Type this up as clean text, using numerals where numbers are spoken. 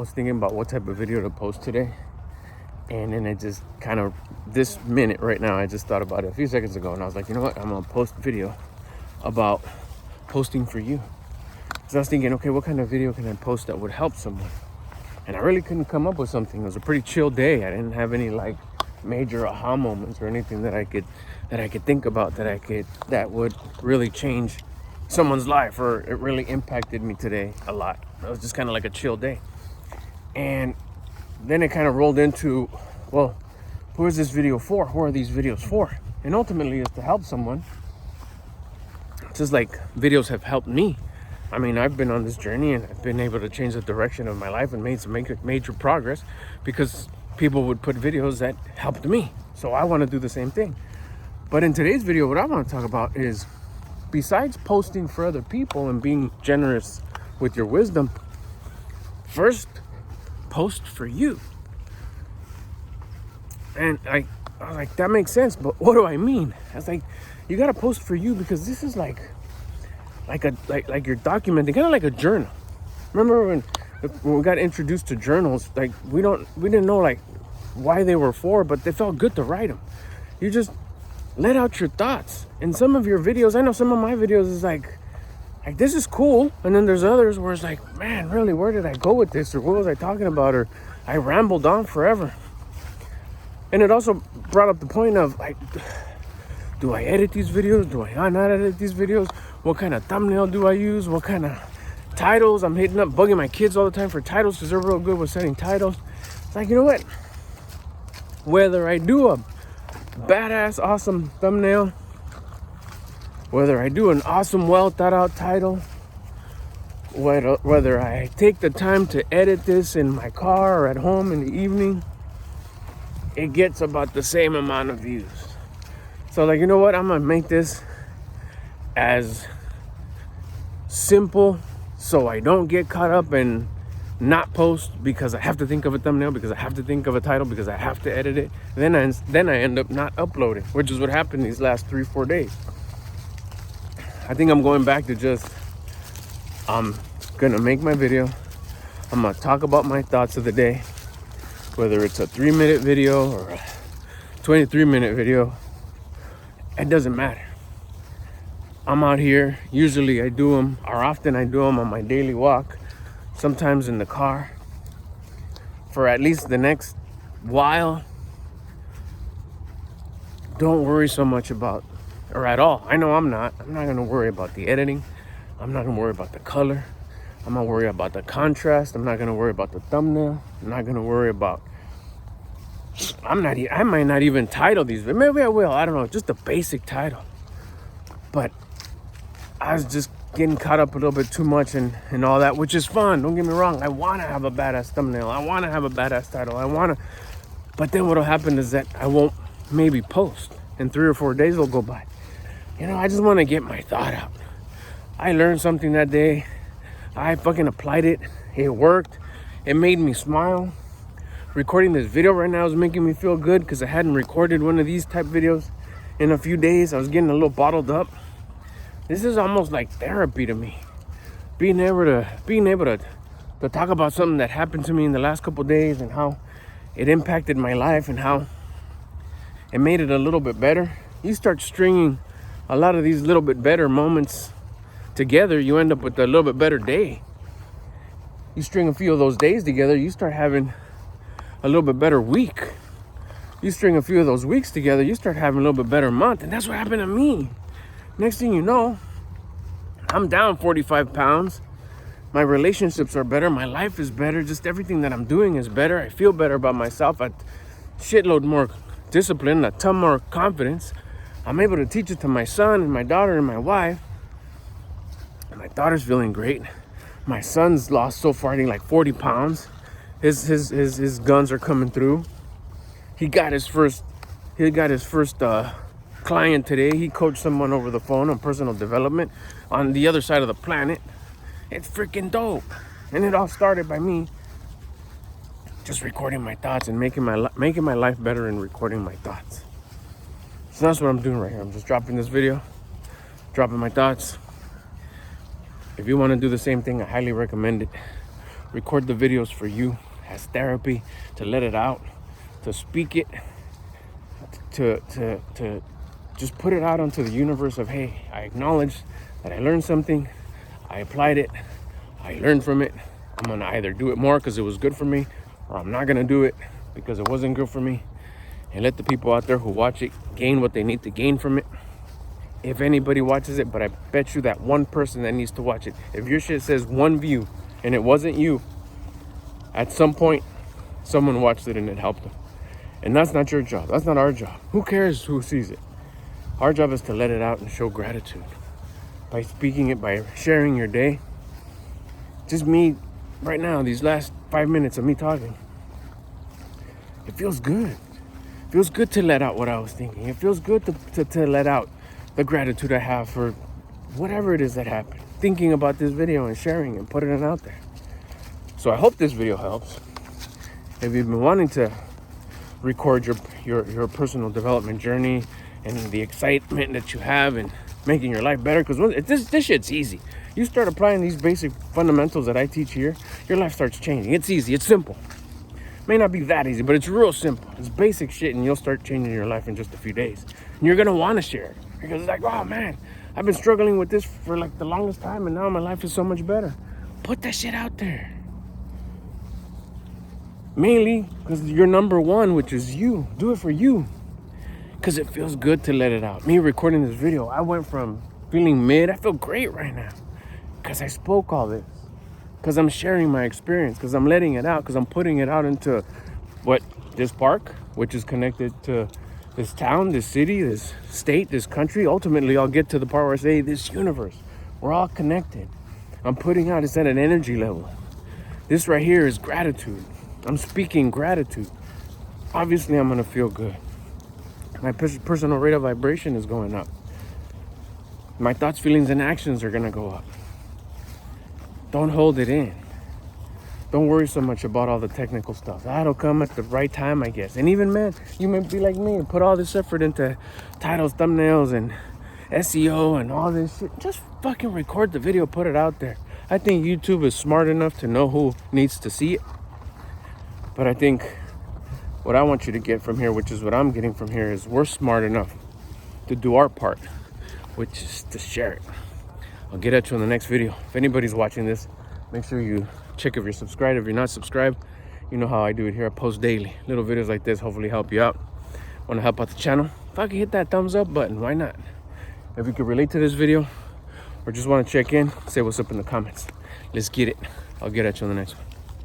was thinking about what type of video to post today. And then it just kind of, this minute right now, I just thought about it a few seconds ago. And I was like, you know what? I'm going to post a video about posting for you. So I was thinking, okay, what kind of video can I post that would help someone? And I really couldn't come up with something. It was a pretty chill day. I didn't have any like major aha moments or anything that I could think about that would really change someone's life, or it really impacted me today a lot. It was just kind of like a chill day. And then it kind of rolled into, well, who is this video for? Who are these videos for? And ultimately it's to help someone. Just like videos have helped me. I mean, I've been on this journey and I've been able to change the direction of my life and made some major progress because people would put videos that helped me. So I want to do the same thing. But in today's video, what I want to talk about is, besides posting for other people and being generous with your wisdom, first post for you. And I was like, that makes sense, but what do I mean? I was like, you gotta post for you because this is like you're documenting, kind of like a journal. Remember when we got introduced to journals, like we didn't know like why they were for, but they felt good to write them. You just let out your thoughts. And some of your videos, I know some of my videos is like this is cool, and then there's others where it's like, man, really, where did I go with this, or what was I talking about, or I rambled on forever. And it also brought up the point of like, do I edit these videos? Do I not edit these videos? What kind of thumbnail do I use? What kind of titles? I'm hitting up, bugging my kids all the time for titles because they're real good with setting titles. It's like, you know what? Whether I do a badass, awesome thumbnail, whether I do an awesome, well thought out title, whether I take the time to edit this in my car or at home in the evening, it gets about the same amount of views. So like, you know what? I'm gonna make this as simple so I don't get caught up and not post because I have to think of a thumbnail, because I have to think of a title, because I have to edit it. Then I end up not uploading, which is what happened these last 3-4 days. I think I'm going back to just, I'm gonna make my video. I'm gonna talk about my thoughts of the day, whether it's a 3-minute video or a 23-minute video. It doesn't matter. I'm out here. Usually I do them, or often I do them on my daily walk, sometimes in the car. For at least the next while, don't worry so much about, or at all. I know I'm not going to worry about the editing. I'm not going to worry about the color. I'm not going to worry about the contrast. I'm not going to worry about the thumbnail. I'm not going to worry about, I might not even title these, but maybe I will. I don't know, just a basic title. But I was just getting caught up a little bit too much and all that, which is fun. Don't get me wrong. I want to have a badass thumbnail. I want to have a badass title. But then what'll happen is that I won't maybe post, and 3 or 4 days will go by. You know, I just want to get my thought out. I learned something that day. I fucking applied it. It worked. It made me smile. Recording this video right now is making me feel good because I hadn't recorded one of these type videos in a few days. I was getting a little bottled up. This is almost like therapy to me. Being able to talk about something that happened to me in the last couple days and how it impacted my life and how it made it a little bit better. You start stringing a lot of these little bit better moments together, you end up with a little bit better day. You string a few of those days together, you start having a little bit better week. You string a few of those weeks together, you start having a little bit better month. And that's what happened to me. Next thing you know, I'm down 45 pounds. My relationships are better. My life is better. Just everything that I'm doing is better. I feel better about myself. I shitload more discipline, a ton more confidence. I'm able to teach it to my son and my daughter and my wife. And my daughter's feeling great. My son's lost so far, I think like 40 pounds. His guns are coming through. He got his first client today. He coached someone over the phone on personal development on the other side of the planet. It's freaking dope. And it all started by me just recording my thoughts and making my life better and recording my thoughts. So that's what I'm doing right here. I'm just dropping this video, dropping my thoughts. If you want to do the same thing, I highly recommend it. record the videos for you as therapy, to let it out, to speak it, to just put it out onto the universe of, hey, I acknowledge that I learned something, I applied it, I learned from it. I'm gonna either do it more because it was good for me, or I'm not gonna do it because it wasn't good for me. And let the people out there who watch it gain what they need to gain from it. If anybody watches it, but I bet you that one person that needs to watch it, if your shit says 1 view and it wasn't you, at some point someone watched it and it helped them. And that's not your job. That's not our job. Who cares who sees it? Our job is to let it out and show gratitude by speaking it, by sharing your day. Just me right now, these last 5 minutes of me talking, it feels good. It feels good to let out what I was thinking. It feels good to let out the gratitude I have for whatever it is that happened. Thinking about this video and sharing and putting it out there. So I hope this video helps. If you've been wanting to record your personal development journey and the excitement that you have in making your life better, because this shit's easy. You start applying these basic fundamentals that I teach here, your life starts changing. It's easy, it's simple. May not be that easy, but it's real simple. It's basic shit, and you'll start changing your life in just a few days. And you're gonna want to share it because it's like, oh man, I've been struggling with this for like the longest time, and now my life is so much better. Put that shit out there. Mainly because you're number one, which is you. Do it for you. Because it feels good to let it out. Me recording this video, I went from feeling mid, I feel great right now. Because I spoke all this. Because I'm sharing my experience. Because I'm letting it out. Because I'm putting it out into this park, which is connected to this town, this city, this state, this country. Ultimately, I'll get to the part where I say this universe. We're all connected. I'm putting out, it's at an energy level. This right here is gratitude. I'm speaking gratitude. Obviously, I'm going to feel good. My personal rate of vibration is going up. My thoughts, feelings, and actions are going to go up. Don't hold it in. Don't worry so much about all the technical stuff. That'll come at the right time, I guess. And even, man, you may be like me and put all this effort into titles, thumbnails, and SEO and all this shit. Just fucking record the video, put it out there. I think YouTube is smart enough to know who needs to see it. But I think what I want you to get from here, which is what I'm getting from here, is we're smart enough to do our part, which is to share it. I'll get at you in the next video. If anybody's watching this, make sure you check if you're subscribed. If you're not subscribed, you know how I do it here. I post daily. Little videos like this hopefully help you out. Want to help out the channel? If I can hit that thumbs up button, why not? If you can relate to this video or just want to check in, say what's up in the comments. Let's get it. I'll get at you on the next one.